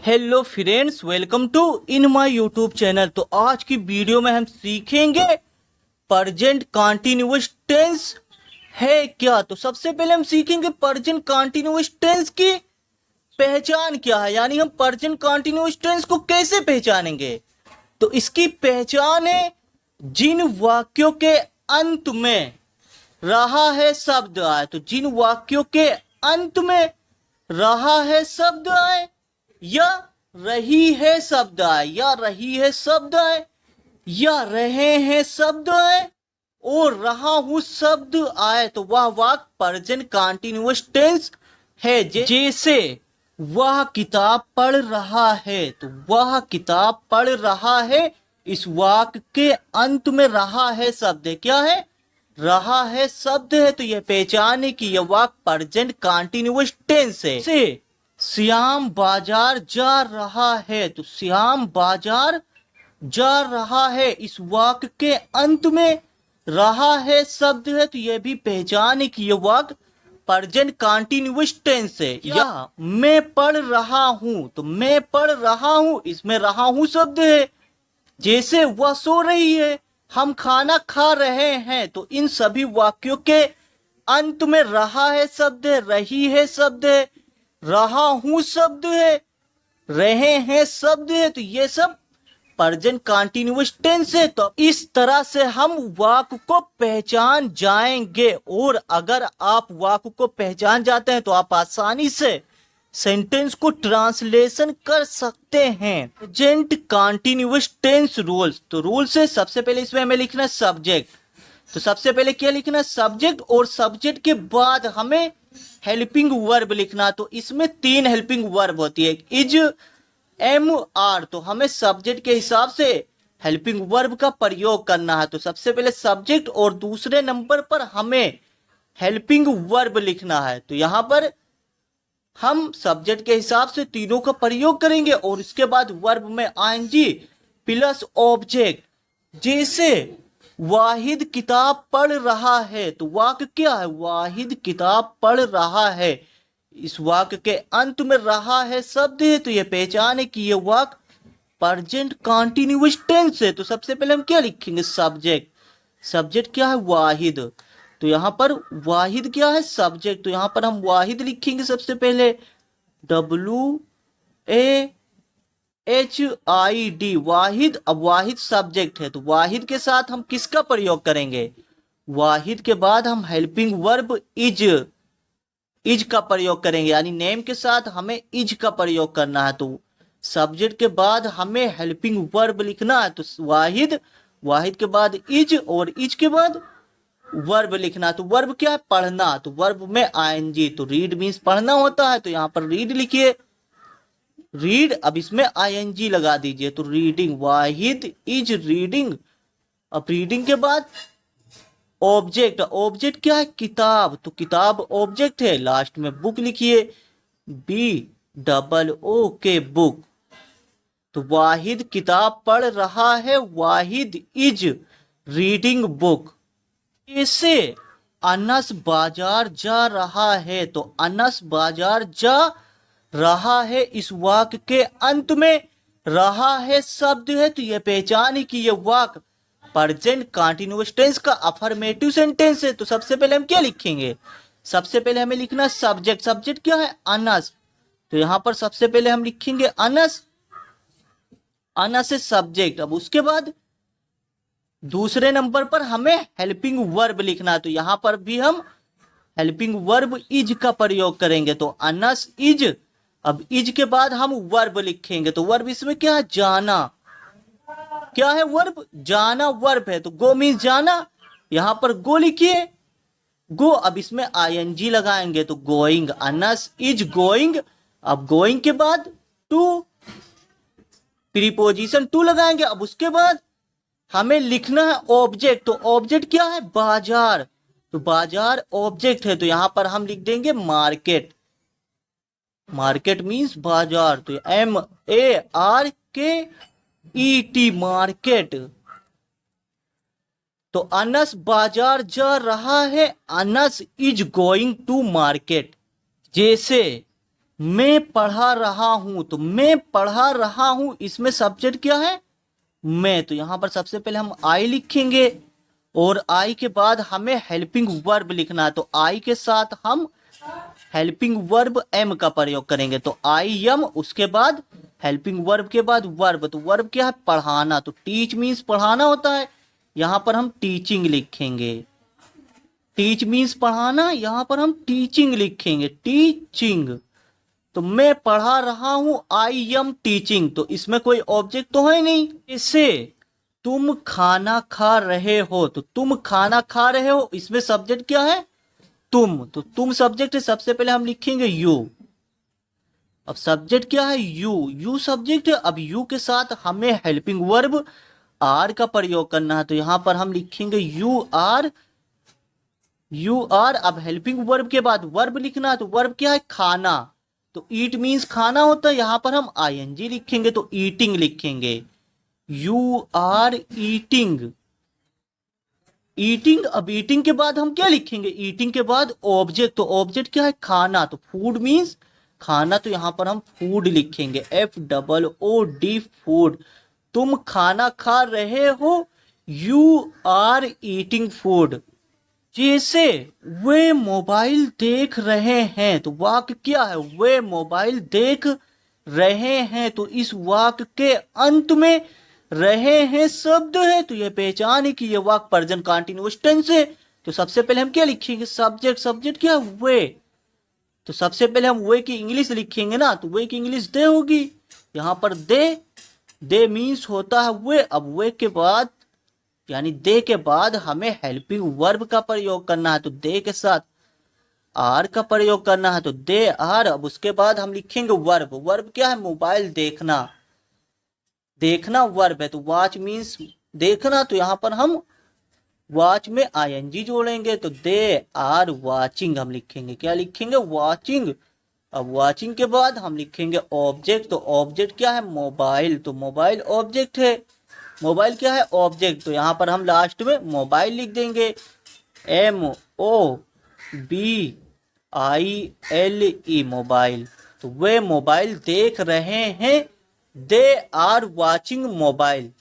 Hello friends, welcome to in my YouTube channel. तो आज की वीडियो में हम सीखेंगे प्रेजेंट कंटीन्यूअस टेंस है क्या। तो सबसे पहले हम सीखेंगे प्रेजेंट कंटीन्यूअस टेंस की पहचान क्या है, यानी हम प्रेजेंट कंटीन्यूअस टेंस को कैसे पहचानेंगे। तो इसकी पहचान है जिन वाक्यों के अंत में रहा है शब्द आए। तो जिन वाक्यों के अंत में रहा है शब्द आए या रही है शब्द आए या रही है शब्द आए या रहे हैं शब्द आए और रहा हूं शब्द आए, तो वह वाक्य प्रेजेंट कंटीन्यूअस टेंस है। जैसे वह किताब पढ़ रहा है, तो वह किताब पढ़ रहा है, इस वाक्य के अंत में रहा है शब्द है। क्या है? रहा है शब्द है। तो यह पहचान है कि यह वाक्य प्रेजेंट कंटीन्यूअस टेंस है। से श्याम बाजार जा रहा है, तो श्याम बाजार जा रहा है, इस वाक्य के अंत में रहा है शब्द है। तो यह भी पहचान है कि यह वाक्य प्रेजेंट कंटीन्यूअस टेंस है। या मैं पढ़ रहा हूं, तो मैं पढ़ रहा हूं, इसमें रहा हूं शब्द है। जैसे वह सो रही है, हम खाना खा रहे हैं, तो इन सभी वाक्यों के अंत में रहा है शब्द है, रही है शब्द है, रहा हूं शब्द है, रहे हैं शब्द है। तो ये सब प्रेजेंट कंटीन्यूअस टेंस है। तो इस तरह से हम वाक्य को पहचान जाएंगे, और अगर आप वाक्य को पहचान जाते हैं तो आप आसानी से सेंटेंस को ट्रांसलेशन कर सकते हैं। Present continuous tense rules. तो रूल्स है, सबसे पहले इसमें हमें लिखना सब्जेक्ट। तो सबसे पहले क्या लिखना? सब्जेक्ट, और सब्जेक्ट के बाद हमें हेल्पिंग वर्ब लिखना। तो इसमें 3 हेल्पिंग वर्ब होती है, इज, एम, आर। तो हमें सब्जेक्ट के हिसाब से हेल्पिंग वर्ब का प्रयोग करना है। तो सबसे पहले सब्जेक्ट और दूसरे नंबर पर हमें हेल्पिंग वर्ब लिखना है। तो यहां पर हम सब्जेक्ट के हिसाब से तीनों का प्रयोग करेंगे, और इसके बाद वर्ब में आईएनजी प्लस ऑब्जेक्ट। जैसे वाहिद किताब पढ़ रहा है, तो वाक्य क्या है? वाहिद किताब पढ़ रहा है, इस वाक्य के अंत में रहा है शब्द है। तो यह पहचान है कि यह वाक्य प्रेजेंट कंटीन्यूअस टेंस है। तो सबसे पहले हम क्या लिखेंगे? सब्जेक्ट। सब्जेक्ट क्या है? वाहिद। तो यहां पर वाहिद क्या है? सब्जेक्ट। तो यहां पर हम वाहिद लिखेंगे सबसे पहले, WAHID, वाहिद। अब वाहिद सब्जेक्ट है, तो वाहिद के साथ हम किसका प्रयोग करेंगे? वाहिद के बाद हम हेल्पिंग वर्ब इज का प्रयोग करेंगे, यानी नेम के साथ हमें इज का प्रयोग करना है। तो सब्जेक्ट के बाद हमें हेल्पिंग वर्ब लिखना है। तो वाहिद, वाहिद के बाद इज, और इज के बाद वर्ब लिखना। तो वर्ब क्या है? पढ़ना। तो वर्ब में आईएनजी। तो रीड मीन्स पढ़ना होता है, तो यहां पर रीड लिखिए, रीड। अब इसमें आईएनजी लगा दीजिए, तो रीडिंग। Wahid is reading. अब रीडिंग के बाद ऑब्जेक्ट। ऑब्जेक्ट क्या है? किताब। तो किताब ऑब्जेक्ट है। लास्ट में बुक लिखिए, BOOK, बुक। तो वाहिद किताब पढ़ रहा है, वाहिद इज रीडिंग बुक। इसे अनस बाजार जा रहा है, तो अनस बाजार जा रहा है, इस वाक्य के अंत में रहा है शब्द है। तो यह पहचान है कि यह वाक्य प्रेजेंट कंटीन्यूअस टेंस का अफर्मेटिव सेंटेंस है। तो सबसे पहले हम क्या लिखेंगे? सबसे पहले हमें लिखना सब्जेक्ट। सब्जेक्ट क्या है? अनस। तो यहां पर सबसे पहले हम लिखेंगे अनस। अनस है सब्जेक्ट। अब उसके बाद दूसरे नंबर पर हमें हेल्पिंग वर्ब लिखना। तो यहां पर भी हम हेल्पिंग वर्ब इज का प्रयोग करेंगे। तो अनस इज। अब इज के बाद हम वर्ब लिखेंगे। तो वर्ब इसमें क्या है? जाना। क्या है? वर्ब। जाना वर्ब है। तो गो मीन्स जाना, यहां पर गो लिखिए, गो। अब इसमें आईएनजी लगाएंगे, तो गोइंग। Anas is going. अब गोइंग के बाद टू, प्रीपोजिशन टू लगाएंगे। अब उसके बाद हमें लिखना है ऑब्जेक्ट। तो ऑब्जेक्ट क्या है? बाजार। तो बाजार ऑब्जेक्ट है, तो यहां पर हम लिख देंगे मार्केट। मार्केट मीन्स बाजार। तो MARKET, मार्केट। तो अनस बाजार जा रहा है, Anas is going to market. जैसे मैं पढ़ा रहा हूं, तो मैं पढ़ा रहा हूं इसमें सब्जेक्ट क्या है, मैं। तो यहां पर सबसे पहले हम आई लिखेंगे और आई के बाद हमें हेल्पिंग वर्ब लिखना है, तो आई के साथ हम हेल्पिंग वर्ब एम का प्रयोग करेंगे। तो आई एम, उसके बाद हेल्पिंग वर्ब के बाद वर्ब, तो वर्ब क्या है, पढ़ाना। तो टीच मीन्स पढ़ाना होता है, यहां पर हम टीचिंग लिखेंगे। टीच मीन्स पढ़ाना, यहां पर हम टीचिंग लिखेंगे, टीचिंग। तो मैं पढ़ा रहा हूं, आई एम टीचिंग, तो इसमें कोई ऑब्जेक्ट तो है नहीं। इसे तुम खाना खा रहे हो, तो तुम खाना खा रहे हो इसमें सब्जेक्ट क्या है, तुम। तो तुम सब्जेक्ट है, सबसे पहले हम लिखेंगे यू। अब सब्जेक्ट क्या है, यू, यू सब्जेक्ट है। अब यू के साथ हमें हेल्पिंग वर्ब आर का प्रयोग करना है, तो यहां पर हम लिखेंगे यू आर, यू आर। अब हेल्पिंग वर्ब के बाद वर्ब लिखना है, तो वर्ब क्या है, खाना। तो ईट मीन्स खाना होता है, यहां पर हम आईएनजी लिखेंगे, तो ईटिंग लिखेंगे, यू आर ईटिंग, ईटिंग। अब ईटिंग के बाद हम क्या लिखेंगे, ईटिंग के बाद ऑब्जेक्ट, तो ऑब्जेक्ट क्या है, खाना। तो फूड मीन्स खाना, तो यहां पर हम फूड लिखेंगे, FOOD, फूड। तुम खाना खा रहे हो, यू आर ईटिंग फूड। जैसे वे मोबाइल देख रहे हैं, तो वाक्य क्या है, वे मोबाइल देख रहे हैं। तो इस वाक्य के अंत में रहे हैं शब्द है, तो यह पहचान है कि यह वाक्य प्रेजेंट कंटीन्यूअस टेंस है। तो सबसे पहले हम क्या लिखेंगे, सब्जेक्ट, सब्जेक्ट क्या है, वे। तो सबसे पहले हम वे की इंग्लिश लिखेंगे ना, तो वे की इंग्लिश दे होगी, यहां पर दे मीन्स होता है वे। अब वे के बाद यानी दे के बाद हमें हेल्पिंग वर्ब का प्रयोग करना है, तो दे के साथ आर का प्रयोग करना है, तो दे आर। अब उसके बाद हम लिखेंगे वर्ब, वर्ब क्या है, मोबाइल देखना, देखना वर्ब है। तो वॉच मीन्स देखना, तो यहां पर हम वॉच में आईएनजी जोड़ेंगे, तो दे आर वॉचिंग हम लिखेंगे, क्या लिखेंगे, वॉचिंग। अब वॉचिंग के बाद हम लिखेंगे ऑब्जेक्ट, तो ऑब्जेक्ट क्या है, मोबाइल। तो मोबाइल ऑब्जेक्ट है, मोबाइल क्या है, ऑब्जेक्ट। तो यहां पर हम लास्ट में मोबाइल लिख देंगे, MOBILE, मोबाइल। तो वे मोबाइल देख रहे हैं, दे आर वॉचिंग मोबाइल।